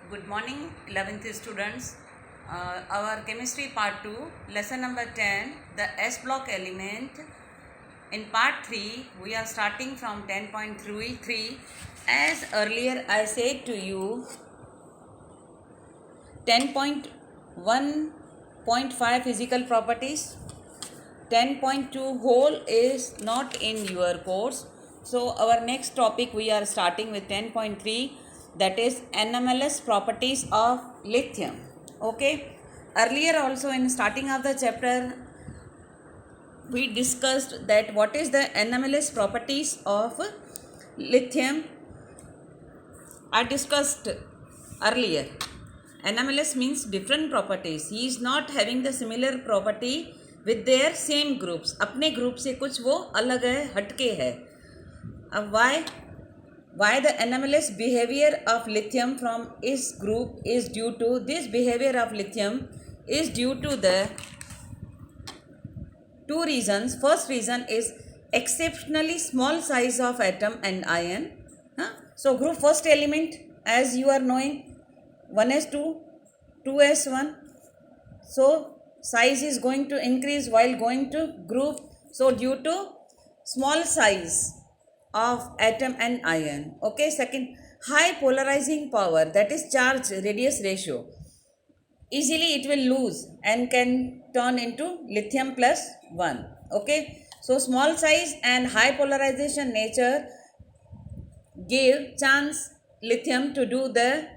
Good morning, 11th students. Our chemistry part 2, lesson number 10, the S block element. In part 3, we are starting from 10.33. As earlier I said to you, 10.1.5 physical properties, 10.2 whole is not in your course. So our next topic we are starting with 10.3, that is anomalous properties of lithium. Okay, earlier also in starting of the chapter we discussed that what is the anomalous properties of lithium. I discussed earlier. Anomalous means different properties. He is not having the similar property with their same groups. अपने group से कुछ वो अलग है, हटके है. अब why the anomalous behavior of lithium from its group is due to this behavior of lithium is due to the two reasons. First reason is exceptionally small size of atom and ion. So group first element, as you are knowing, 1s2, 2s1. So size is going to increase while going to group. So due to small size of atom and ion. Okay, second, high polarizing power, that is charge radius ratio. Easily it will lose and can turn into lithium plus 1. Okay, so small size and high polarization nature give chance lithium to do the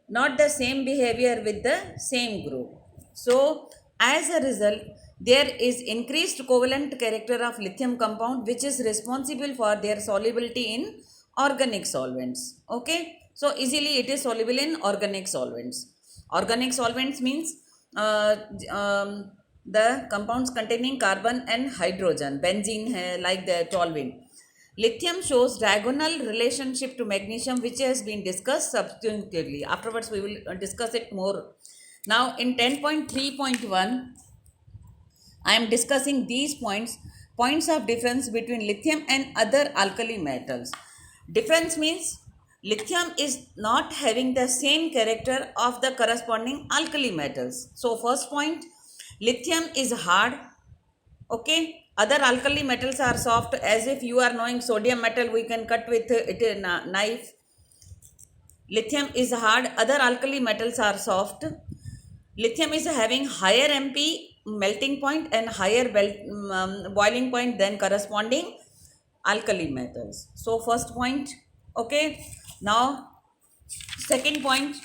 not the same behavior with the same group. So as a result, there is increased covalent character of lithium compound, which is responsible for their solubility in organic solvents. Okay, so easily it is soluble in organic solvents. Organic solvents means the compounds containing carbon and hydrogen, benzene hai, like the toluene. Lithium shows diagonal relationship to magnesium, which has been discussed substantively. Afterwards, we will discuss it more. Now, in 10.3.1, I am discussing these points of difference between lithium and other alkali metals. Difference means lithium is not having the same character of the corresponding alkali metals. So, first point, lithium is hard. Okay, other alkali metals are soft, as if you are knowing sodium metal we can cut with it in a knife. Lithium is hard, other alkali metals are soft. Lithium is having higher MP melting point and higher boiling point than corresponding alkali metals. So first point. Okay, now second point,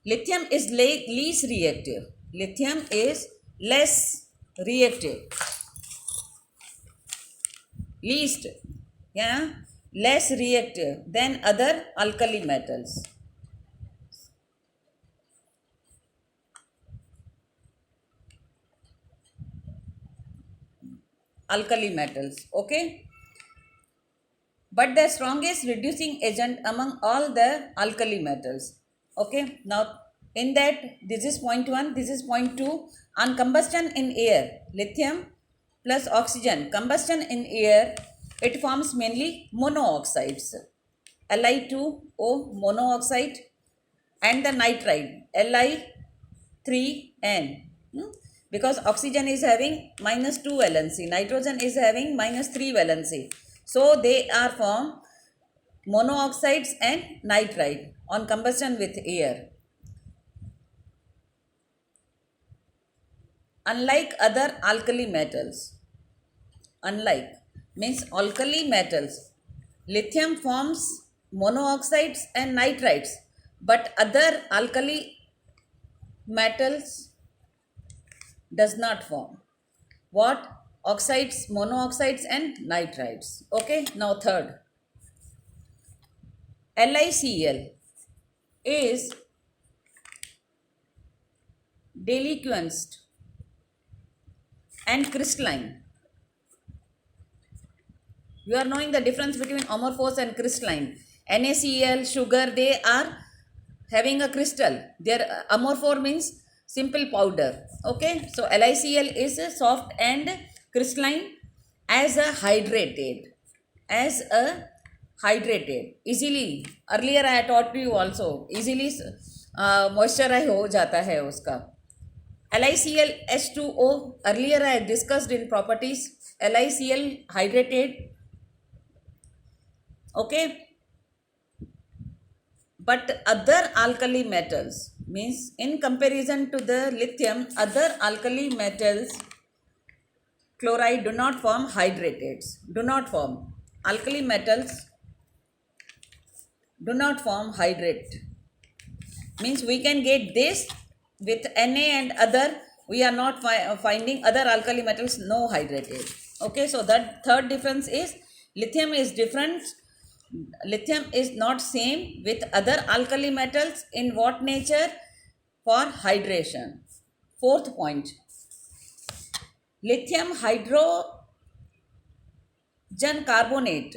lithium is least reactive. Lithium is less reactive. Less reactive than other alkali metals. Okay, but the strongest reducing agent among all the alkali metals. Okay, now in that, this is point 1, this is point 2. On combustion in air, lithium plus oxygen, combustion in air, it forms mainly monooxides, Li2O monooxide, and the nitride, Li3N. Because oxygen is having -2 valency, nitrogen is having -3 valency. So they are formed monooxides and nitride on combustion with air. Unlike other alkali metals, lithium forms monooxides and nitrides, but other alkali metals does not form what? Oxides, monooxides and nitrides. Okay, now third, LiCl is deliquescent and crystalline. You are knowing the difference between amorphous and crystalline. NaCl, sugar, they are having a crystal. Their amorphous means simple powder. Okay, so LiCl is soft and crystalline as a hydrated easily. Earlier I taught you also easily moisturize हो जाता है उसका. LiCl H2O earlier I discussed in properties. LiCl hydrated. Okay. But other alkali metals means in comparison to the lithium, other alkali metals chloride do not form hydrates. Do not form. Alkali metals do not form hydrate. Means we can get this with Na and other. We are not finding other alkali metals no hydrated. Okay, so that third difference is lithium is different. Lithium is not same with other alkali metals in what nature? For hydration. Fourth point, lithium hydrogen carbonate.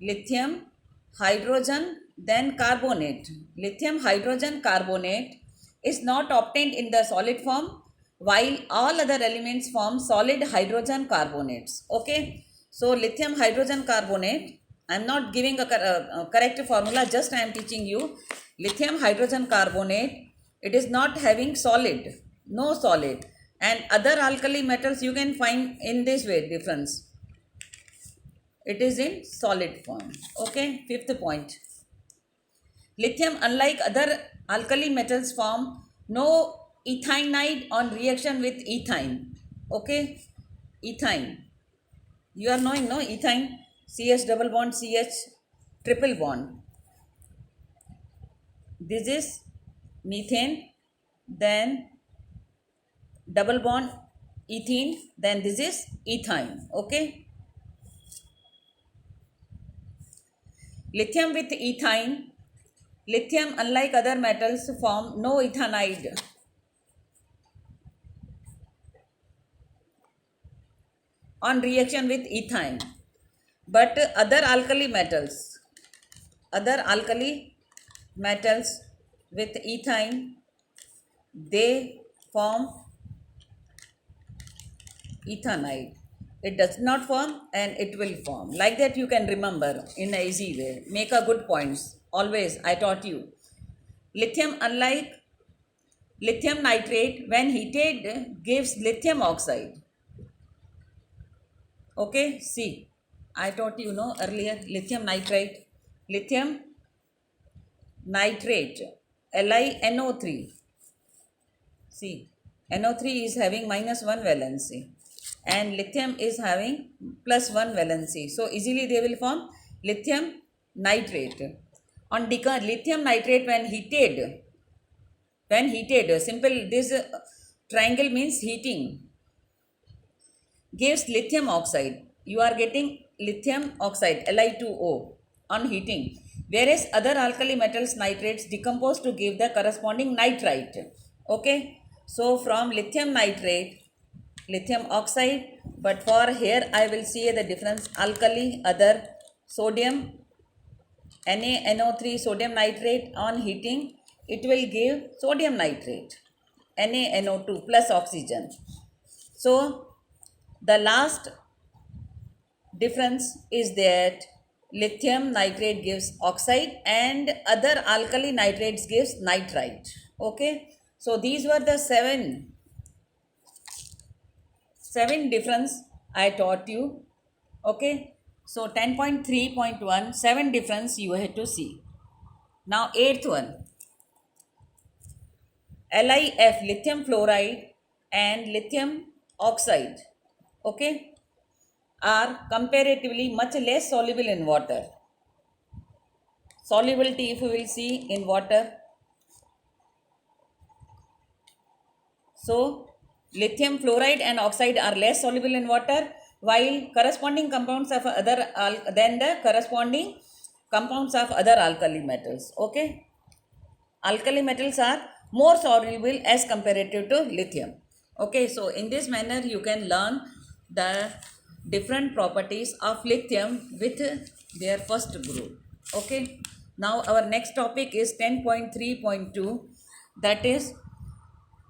Lithium hydrogen then carbonate. Lithium hydrogen carbonate is not obtained in the solid form, while all other elements form solid hydrogen carbonates. Okay, so lithium hydrogen carbonate, I am not giving a correct formula, just I am teaching you. Lithium hydrogen carbonate, it is not having solid, no solid, and other alkali metals you can find in this way difference. It is in solid form. Okay, fifth point. Lithium, unlike other alkali metals, form no ethinide on reaction with ethine. Okay, ethine. You are knowing, no? Ethine, CH double bond, CH triple bond. This is methane, then double bond ethene, then this is ethine. Okay. Lithium with ethine. Lithium, unlike other metals, form no ethanide on reaction with ethine. But other alkali metals with ethine, they form ethanide. It does not form and it will form. Like that you can remember in an easy way. Make a good points. Always I taught you. Lithium, unlike lithium nitrate, when heated gives lithium oxide. Okay, see, I taught you earlier lithium nitrate, LiNO3. See, NO3 is having -1 valency and lithium is having +1 valency. So easily they will form lithium nitrate. On lithium nitrate when heated, simple, this triangle means heating, gives lithium oxide. You are getting lithium oxide, Li2O, on heating. Whereas other alkali metals nitrates decompose to give the corresponding nitrite. Okay. So from lithium nitrate, lithium oxide, but for here I will see the difference. Alkali, other, sodium, NaNO3 sodium nitrate on heating, it will give sodium nitrate, NaNO2 plus oxygen. So the last difference is that lithium nitrate gives oxide and other alkali nitrates gives nitrite. Okay, so these were the seven difference I taught you. Okay, so 10.3.1, 7 difference you had to see. Now 8th one, LiF, lithium fluoride and lithium oxide, okay, are comparatively much less soluble in water. Solubility, if you will see in water, so lithium fluoride and oxide are less soluble in water, while corresponding compounds of other corresponding compounds of other alkali metals. Okay, alkali metals are more soluble as comparative to lithium. Okay, so in this manner you can learn the different properties of lithium with their first group. Okay, now our next topic is 10.3.2, that is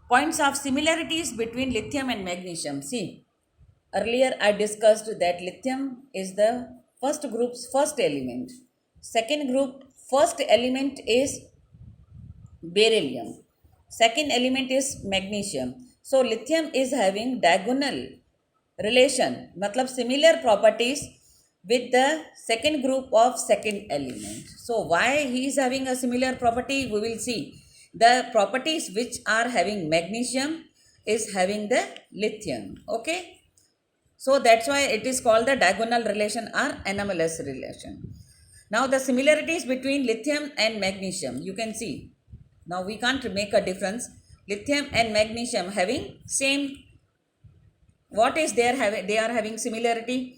points of similarities between lithium and magnesium. See, earlier I discussed that lithium is the first group's first element. Second group, first element is beryllium. Second element is magnesium. So lithium is having diagonal relation, matlab similar properties with the second group of second element. So why he is having a similar property, we will see. The properties which are having magnesium is having the lithium. Okay. So that's why it is called the diagonal relation or anomalous relation. Now the similarities between lithium and magnesium, you can see. Now we can't make a difference. Lithium and magnesium having same. What is there having? They are having similarity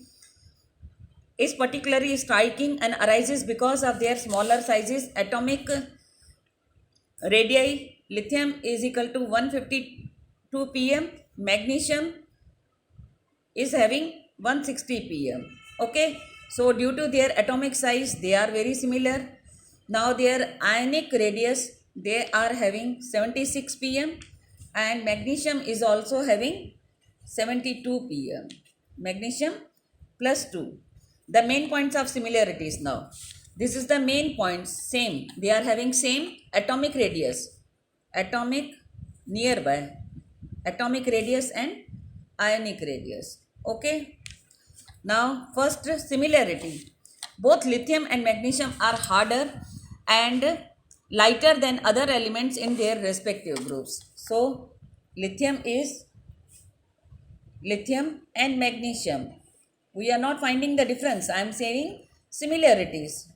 is particularly striking and arises because of their smaller sizes. Atomic radii, lithium is equal to 152 pm. Magnesium is having 160 pm. Okay, so due to their atomic size they are very similar. Now their ionic radius, they are having 76 pm, and magnesium is also having 72 pm. Magnesium plus 2. The main points of similarities now. This is the main points, same. They are having same atomic radius, atomic nearby, atomic radius and ionic radius. Okay. Now first similarity. Both lithium and magnesium are harder and lighter than other elements in their respective groups. So lithium is lithium and magnesium. We are not finding the difference. I am saying similarities.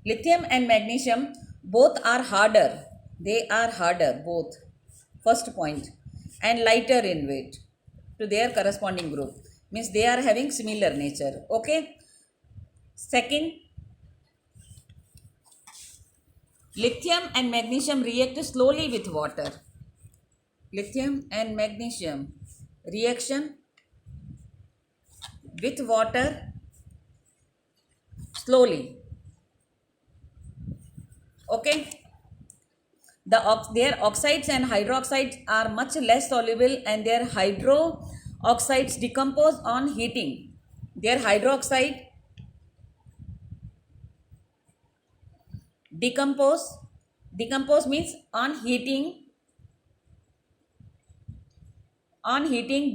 Lithium and magnesium both are harder. They are harder both. First point. And lighter in weight to their corresponding group. Means they are having similar nature. Okay. Second, lithium and magnesium react slowly with water. Lithium and magnesium reaction with water slowly. Okay. Their oxides and hydroxides are much less soluble, and their hydroxides decompose on heating. Their hydroxide decompose means on heating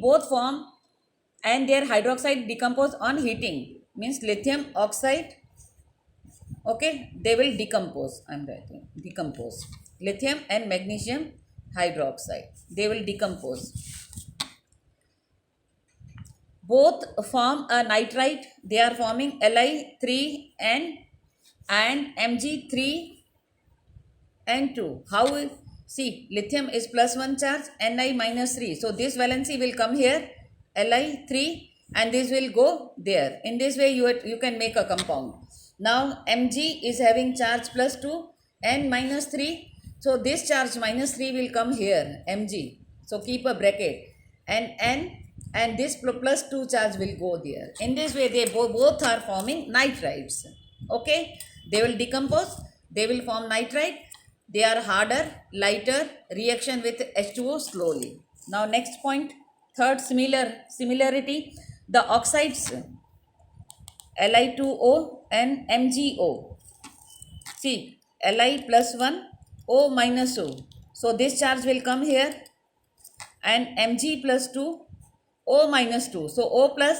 both form, and their hydroxide decompose on heating means lithium oxide. Okay, they will decompose. I am writing decompose. Lithium and magnesium hydroxide, they will decompose. Both form a nitrite. They are forming Li3 and Mg3 and 2. How? See, lithium is plus 1 charge, Ni minus 3. So this valency will come here, Li3, and this will go there. In this way you can make a compound. Now Mg is having charge plus 2, N minus 3. So this charge minus 3 will come here, Mg. So keep a bracket, and N, and this plus 2 charge will go there. In this way they both are forming nitrites. Okay, they will decompose, they will form nitrite. They are harder, lighter, reaction with H2O slowly. Now next point, third similarity, the oxides Li2O and MgO. See, Li plus 1, O minus O. So this charge will come here, and Mg plus 2, O minus 2. So O plus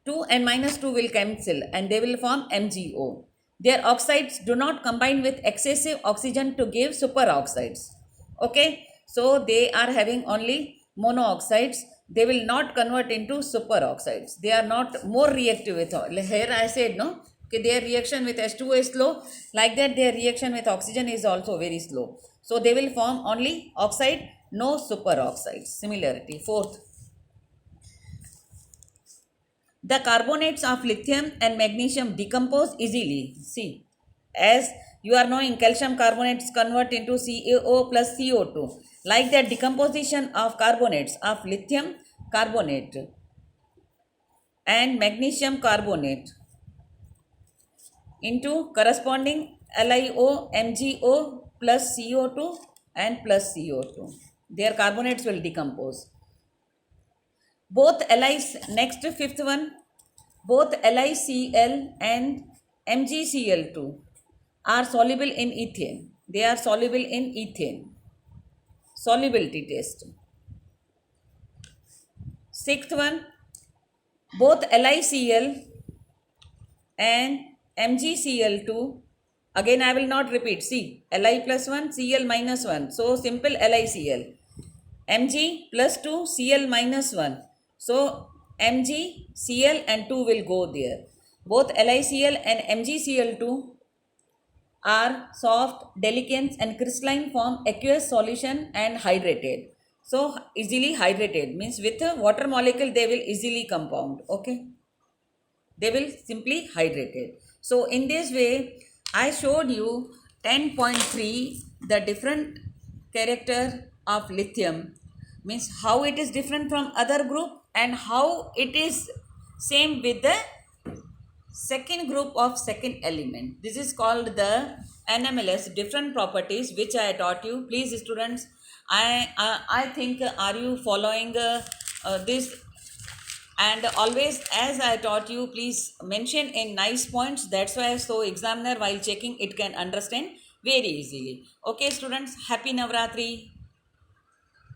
2 and minus 2 will cancel, and they will form MgO. Their oxides do not combine with excessive oxygen to give superoxides. Okay, so they are having only monooxides. They will not convert into superoxides. They are not more reactive with oil. Here I said no, okay, their reaction with H2O is slow. Like that, their reaction with oxygen is also very slow. So they will form only oxide, no superoxides. Similarity. Fourth, the carbonates of lithium and magnesium decompose easily. See, as you are knowing, calcium carbonates convert into CaO plus CO2. Like that, decomposition of carbonates of lithium carbonate and magnesium carbonate into corresponding LiO, MgO plus CO2 and plus CO2. Their carbonates will decompose. Both allies, next fifth one, both LiCl and MgCl2 are soluble in ethane. They are soluble in ethane. Solubility test. Sixth one, both LiCl and MgCl2, again I will not repeat, see, Li plus 1, Cl minus 1, so simple LiCl, Mg plus 2, Cl minus 1, so Mg, Cl and 2 will go there. Both LiCl and MgCl2 are soft, delicate and crystalline form, aqueous solution and hydrated. So easily hydrated means with a water molecule they will easily compound. Okay, they will simply hydrated. So in this way I showed you 10.3 the different character of lithium, means how it is different from other group and how it is same with the second group of second element. This is called the NMLS, different properties, which I taught you. Please students, I think are you following this? And always as I taught you, please mention in nice points, that's why so examiner while checking it can understand very easily. Okay students, happy Navratri.